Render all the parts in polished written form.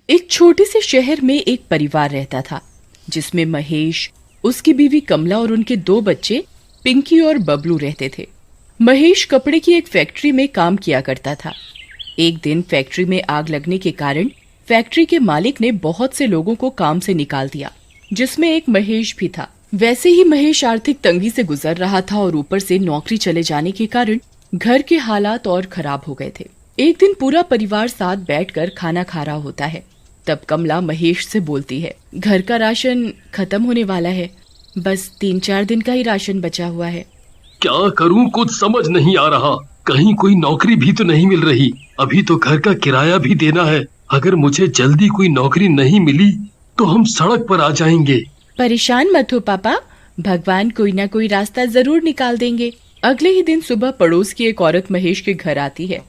एक छोटे से शहर में एक परिवार रहता था जिसमें महेश, उसकी बीवी कमला और उनके 2 बच्चे पिंकी और बबलू रहते थे। महेश कपड़े की एक फैक्ट्री में काम किया करता था। एक दिन फैक्ट्री में आग लगने के कारण फैक्ट्री के मालिक ने बहुत से लोगों को काम से निकाल दिया, जिसमें एक महेश भी था। वैसे ही महेश आर्थिक तंगी से गुजर रहा था और ऊपर से नौकरी चले जाने के कारण घर के हालात और खराब हो गए थे। एक दिन पूरा परिवार साथ बैठकर खाना खा रहा होता है। तब कमला महेश से बोलती है, घर का राशन खत्म होने वाला है, बस 3-4 दिन का ही राशन बचा हुआ है। क्या करूं, कुछ समझ नहीं आ रहा। कहीं कोई नौकरी भी तो नहीं मिल रही। अभी तो घर का किराया भी देना है। अगर मुझे जल्दी कोई नौकरी नहीं मिली तो हम सड़क पर आ जाएंगे। परेशान मत हो पापा, भगवान कोई ना कोई रास्ता जरूर निकाल देंगे। अगले ही दिन सुबह पड़ोस की एक औरत महेश के घर आती है।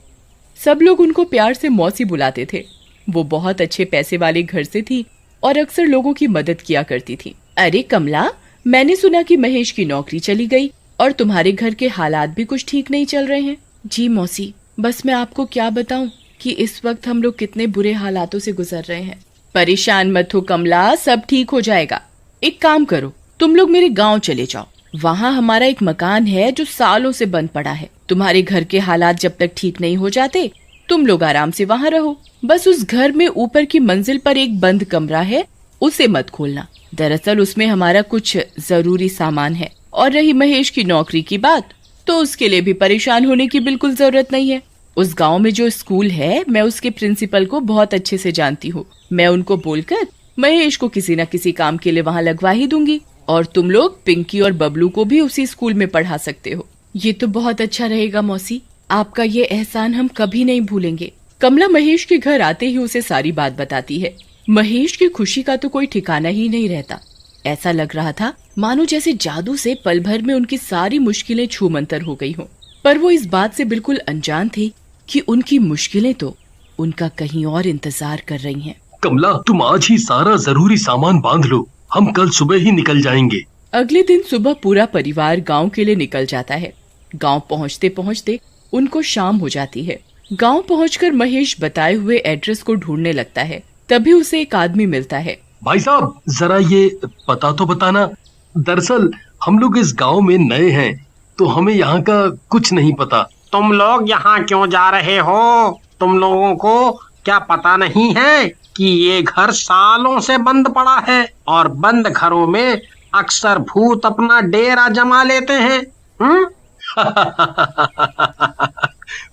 सब लोग उनको प्यार से मौसी बुलाते थे। वो बहुत अच्छे पैसे वाले घर से थी और अक्सर लोगों की मदद किया करती थी। अरे कमला, मैंने सुना कि महेश की नौकरी चली गई और तुम्हारे घर के हालात भी कुछ ठीक नहीं चल रहे हैं। जी मौसी, बस मैं आपको क्या बताऊं कि इस वक्त हम लोग कितने बुरे हालातों से गुजर रहे हैं। परेशान मत हो कमला, सब ठीक हो जाएगा। एक काम करो, तुम लोग मेरे गांव चले जाओ। वहाँ हमारा एक मकान है जो सालों से बंद पड़ा है। तुम्हारे घर के हालात जब तक ठीक नहीं हो जाते तुम लोग आराम से वहाँ रहो। बस उस घर में ऊपर की मंजिल पर एक बंद कमरा है, उसे मत खोलना। दरअसल उसमें हमारा कुछ जरूरी सामान है। और रही महेश की नौकरी की बात, तो उसके लिए भी परेशान होने की बिल्कुल जरूरत नहीं है। उस गांव में जो स्कूल है, मैं उसके प्रिंसिपल को बहुत अच्छे से जानती हूँ। मैं उनको बोलकर महेश को किसी न किसी काम के लिए वहाँ लगवा ही दूंगी। और तुम लोग पिंकी और बबलू को भी उसी स्कूल में पढ़ा सकते हो। ये तो बहुत अच्छा रहेगा मौसी, आपका ये एहसान हम कभी नहीं भूलेंगे। कमला महेश के घर आते ही उसे सारी बात बताती है। महेश की खुशी का तो कोई ठिकाना ही नहीं रहता। ऐसा लग रहा था मानो जैसे जादू से पल भर में उनकी सारी मुश्किलें छूमंतर हो गई हों। पर वो इस बात से बिल्कुल अनजान थे कि उनकी मुश्किलें तो उनका कहीं और इंतजार कर रही हैं। कमला, तुम आज ही सारा जरूरी सामान बांध लो, हम कल सुबह ही निकल जाएंगे। अगले दिन सुबह पूरा परिवार गांव के लिए निकल जाता है। गांव पहुंचते पहुंचते उनको शाम हो जाती है। गांव पहुंचकर महेश बताए हुए एड्रेस को ढूंढने लगता है। तभी उसे एक आदमी मिलता है। भाई साहब, जरा ये पता तो बताना। दरअसल हम लोग इस गांव में नए हैं, तो हमें यहाँ का कुछ नहीं पता। तुम लोग यहाँ क्यों जा रहे हो? तुम लोगों को क्या पता नहीं है कि ये घर सालों से बंद पड़ा है और बंद घरों में अक्सर भूत अपना डेरा जमा लेते हैं।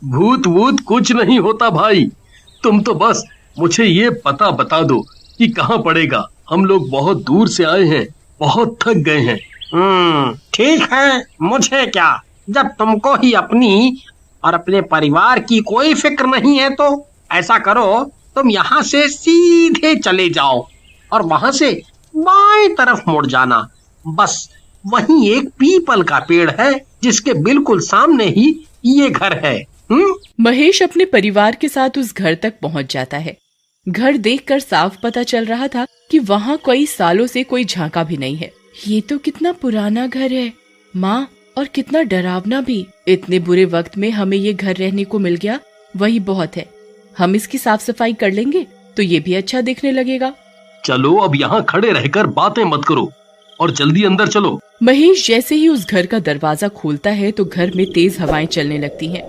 भूत वूत कुछ नहीं होता भाई, तुम तो बस मुझे ये पता बता दो कि कहाँ पड़ेगा। हम लोग बहुत दूर से आए हैं, बहुत थक गए हैं। ठीक है, मुझे क्या, जब तुमको ही अपनी और अपने परिवार की कोई फिक्र नहीं है तो ऐसा करो, तुम यहाँ से सीधे चले जाओ और वहां से बाएं तरफ मुड़ जाना। बस वहीं एक पीपल का पेड़ है जिसके बिल्कुल सामने ही ये घर है। महेश अपने परिवार के साथ उस घर तक पहुंच जाता है। घर देखकर साफ पता चल रहा था कि वहाँ कई सालों से कोई झांका भी नहीं है। ये तो कितना पुराना घर है माँ, और कितना डरावना भी। इतने बुरे वक्त में हमें ये घर रहने को मिल गया, वही बहुत है। हम इसकी साफ सफाई कर लेंगे तो ये भी अच्छा दिखने लगेगा। चलो अब यहाँ खड़े रहकर बातें मत करो और जल्दी अंदर चलो। महेश जैसे ही उस घर का दरवाजा खोलता है तो घर में तेज हवाएं चलने लगती हैं।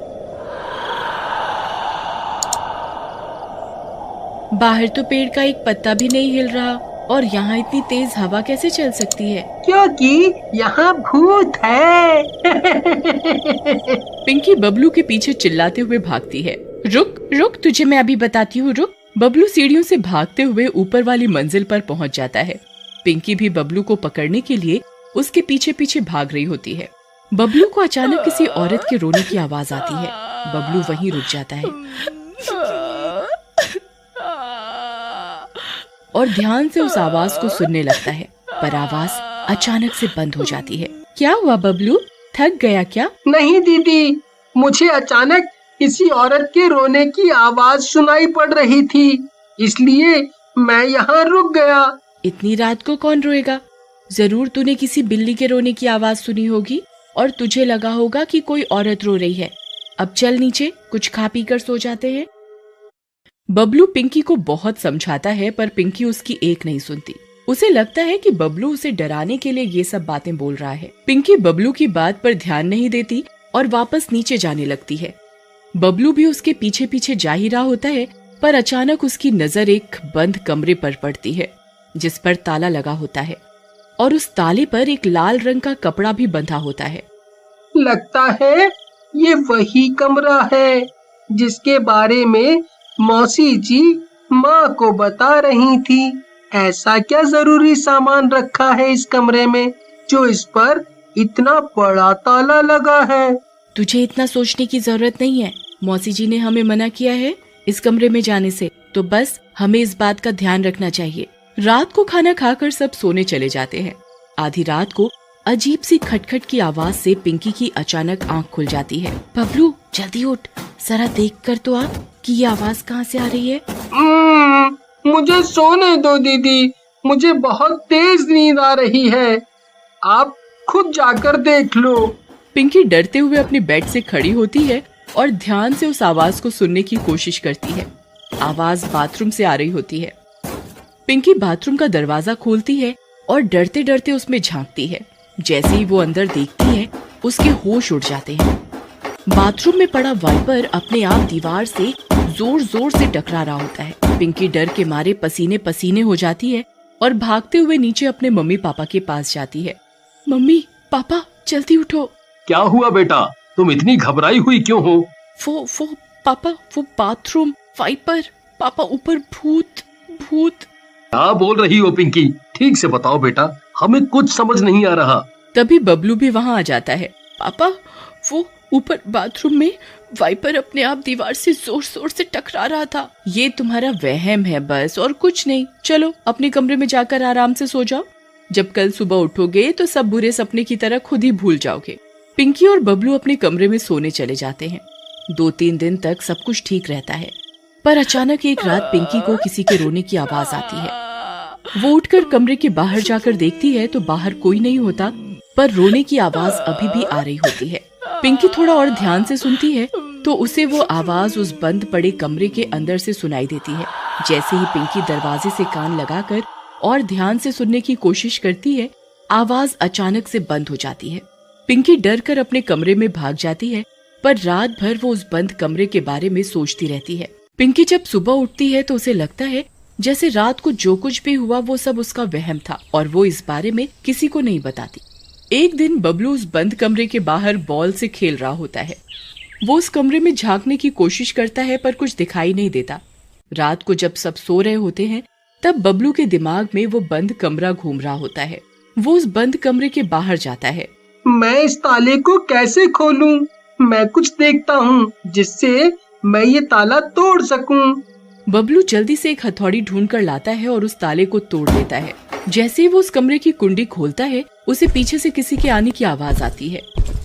बाहर तो पेड़ का एक पत्ता भी नहीं हिल रहा और यहाँ इतनी तेज हवा कैसे चल सकती है? क्योंकि यहाँ भूत है। पिंकी बबलू के पीछे चिल्लाते हुए भागती है। रुक रुक, तुझे मैं अभी बताती हूँ, रुक। बबलू सीढ़ियों से भागते हुए ऊपर वाली मंजिल पर पहुँच जाता है। पिंकी भी बबलू को पकड़ने के लिए उसके पीछे पीछे भाग रही होती है। बबलू को अचानक किसी औरत के रोने की आवाज आती है। बबलू वहीं रुक जाता है और ध्यान से उस आवाज को सुनने लगता है, पर आवाज अचानक से बंद हो जाती है। क्या हुआ बबलू, थक गया क्या? नहीं दीदी, मुझे अचानक किसी औरत के रोने की आवाज सुनाई पड़ रही थी, इसलिए मैं यहाँ रुक गया। इतनी रात को कौन रोएगा? जरूर तूने किसी बिल्ली के रोने की आवाज सुनी होगी और तुझे लगा होगा कि कोई औरत रो रही है। अब चल नीचे, कुछ खा पी कर सो जाते हैं। बबलू पिंकी को बहुत समझाता है पर पिंकी उसकी एक नहीं सुनती। उसे लगता है कि बबलू उसे डराने के लिए ये सब बातें बोल रहा है। पिंकी बबलू की बात पर ध्यान नहीं देती और वापस नीचे जाने लगती है। बबलू भी उसके पीछे पीछे जा ही रहा होता है, पर अचानक उसकी नजर एक बंद कमरे पर पड़ती है जिस पर ताला लगा होता है और उस ताले पर एक लाल रंग का कपड़ा भी बंधा होता है। लगता है ये वही कमरा है जिसके बारे में मौसी जी माँ को बता रही थी। ऐसा क्या जरूरी सामान रखा है इस कमरे में जो इस पर इतना बड़ा ताला लगा है? तुझे इतना सोचने की जरूरत नहीं है। मौसी जी ने हमें मना किया है इस कमरे में जाने से, तो बस हमें इस बात का ध्यान रखना चाहिए। रात को खाना खाकर सब सोने चले जाते हैं। आधी रात को अजीब सी खटखट की आवाज से पिंकी की अचानक आंख खुल जाती है। बबलू जल्दी उठ, जरा देख कर तो आ कि ये आवाज कहाँ से आ रही है। मुझे सोने दो दीदी, मुझे बहुत तेज नींद आ रही है, आप खुद जाकर देख लो। पिंकी डरते हुए अपनी बेड से खड़ी होती है और ध्यान से उस आवाज को सुनने की कोशिश करती है। आवाज बाथरूम से आ रही होती है। पिंकी बाथरूम का दरवाजा खोलती है और डरते डरते उसमें झांकती है। जैसे ही वो अंदर देखती है उसके होश उड़ जाते हैं। बाथरूम में पड़ा वाइपर अपने आप दीवार से जोर जोर से टकरा रहा होता है। पिंकी डर के मारे पसीने पसीने हो जाती है और भागते हुए नीचे अपने मम्मी पापा के पास जाती है। मम्मी पापा जल्दी उठो। क्या हुआ बेटा, तुम इतनी घबराई हुई क्यों हो? वो पापा, वो बाथरूम वाइपर, पापा ऊपर भूत भूत। क्या बोल रही हो पिंकी? ठीक से बताओ बेटा, हमें कुछ समझ नहीं आ रहा। तभी बबलू भी वहाँ आ जाता है। पापा वो ऊपर बाथरूम में वाइपर अपने आप दीवार से जोर जोर से टकरा रहा था। ये तुम्हारा वहम है बस, और कुछ नहीं। चलो अपने कमरे में जाकर आराम से सो जाओ। जब कल सुबह उठोगे तो सब बुरे सपने की तरह खुद ही भूल जाओगे। पिंकी और बबलू अपने कमरे में सोने चले जाते हैं। 2-3 दिन तक सब कुछ ठीक रहता है, पर अचानक एक रात पिंकी को किसी के रोने की आवाज आती है। वो उठकर कमरे के बाहर जाकर देखती है तो बाहर कोई नहीं होता, पर रोने की आवाज अभी भी आ रही होती है। पिंकी थोड़ा और ध्यान से सुनती है तो उसे वो आवाज उस बंद पड़े कमरे के अंदर से सुनाई देती है। जैसे ही पिंकी दरवाजे से कान लगाकर और ध्यान से सुनने की कोशिश करती है, आवाज अचानक से बंद हो जाती है। पिंकी डर कर अपने कमरे में भाग जाती है, पर रात भर वो उस बंद कमरे के बारे में सोचती रहती है। पिंकी जब सुबह उठती है तो उसे लगता है जैसे रात को जो कुछ भी हुआ वो सब उसका वहम था और वो इस बारे में किसी को नहीं बताती। एक दिन बबलू उस बंद कमरे के बाहर बॉल से खेल रहा होता है। वो उस कमरे में झांकने की कोशिश करता है पर कुछ दिखाई नहीं देता। रात को जब सब सो रहे होते हैं तब बबलू के दिमाग में वो बंद कमरा घूम रहा होता है। वो उस बंद कमरे के बाहर जाता है। मैं इस ताले को कैसे खोलूं? मैं कुछ देखता हूँ जिससे मैं ये ताला तोड़ सकूं। बबलू जल्दी से एक हथौड़ी ढूंढ कर लाता है और उस ताले को तोड़ देता है। जैसे ही वो उस कमरे की कुंडी खोलता है उसे पीछे से किसी के आने की आवाज आती है।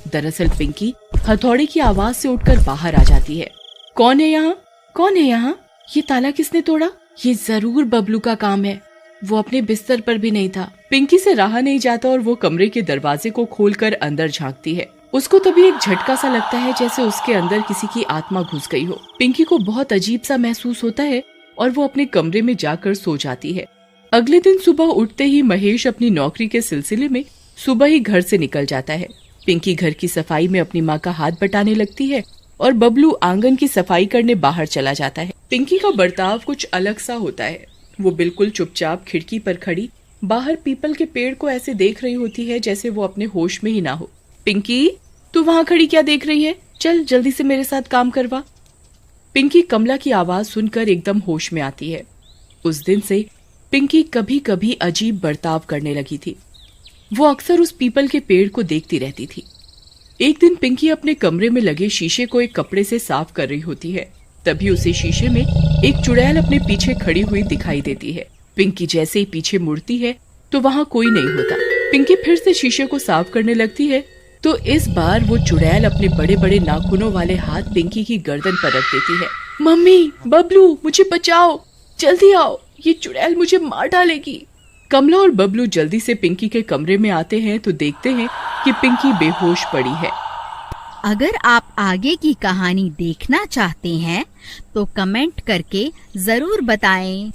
दरअसल पिंकी हथौड़ी की आवाज से उठकर बाहर आ जाती है। कौन है यहाँ? कौन है यहाँ? ये ताला किसने तोड़ा? ये जरूर बबलू का काम है। वो अपने बिस्तर पर भी नहीं था। पिंकी से रहा नहीं जाता और वो कमरे के दरवाजे को खोलकर अंदर झांकती है। उसको तभी एक झटका सा लगता है जैसे उसके अंदर किसी की आत्मा घुस गई हो। पिंकी को बहुत अजीब सा महसूस होता है और वो अपने कमरे में जाकर सो जाती है। अगले दिन सुबह उठते ही महेश अपनी नौकरी के सिलसिले में सुबह ही घर से निकल जाता है। पिंकी घर की सफाई में अपनी माँ का हाथ बटाने लगती है और बबलू आंगन की सफाई करने बाहर चला जाता है। पिंकी का बर्ताव कुछ अलग सा होता है। वो बिल्कुल चुपचाप खिड़की पर खड़ी बाहर पीपल के पेड़ को ऐसे देख रही होती है जैसे वो अपने होश में ही ना हो। पिंकी, तू वहाँ खड़ी क्या देख रही है? चल जल्दी से मेरे साथ काम करवा। पिंकी कमला की आवाज सुनकर एकदम होश में आती है। उस दिन से पिंकी कभी कभी अजीब बर्ताव करने लगी थी। वो अक्सर उस पीपल के पेड़ को देखती रहती थी। एक दिन पिंकी अपने कमरे में लगे शीशे को एक कपड़े से साफ कर रही होती है। तभी उसे शीशे में एक चुड़ैल अपने पीछे खड़ी हुई दिखाई देती है। पिंकी जैसे ही पीछे मुड़ती है तो वहाँ कोई नहीं होता। पिंकी फिर से शीशे को साफ करने लगती है तो इस बार वो चुड़ैल अपने बड़े बड़े नाखूनों वाले हाथ पिंकी की गर्दन पर रख देती है। मम्मी, बबलू, मुझे बचाओ, जल्दी आओ, ये चुड़ैल मुझे मार डालेगी। कमला और बबलू जल्दी से पिंकी के कमरे में आते हैं तो देखते हैं कि पिंकी बेहोश पड़ी है। अगर आप आगे की कहानी देखना चाहते हैं तो कमेंट करके जरूर बताएं।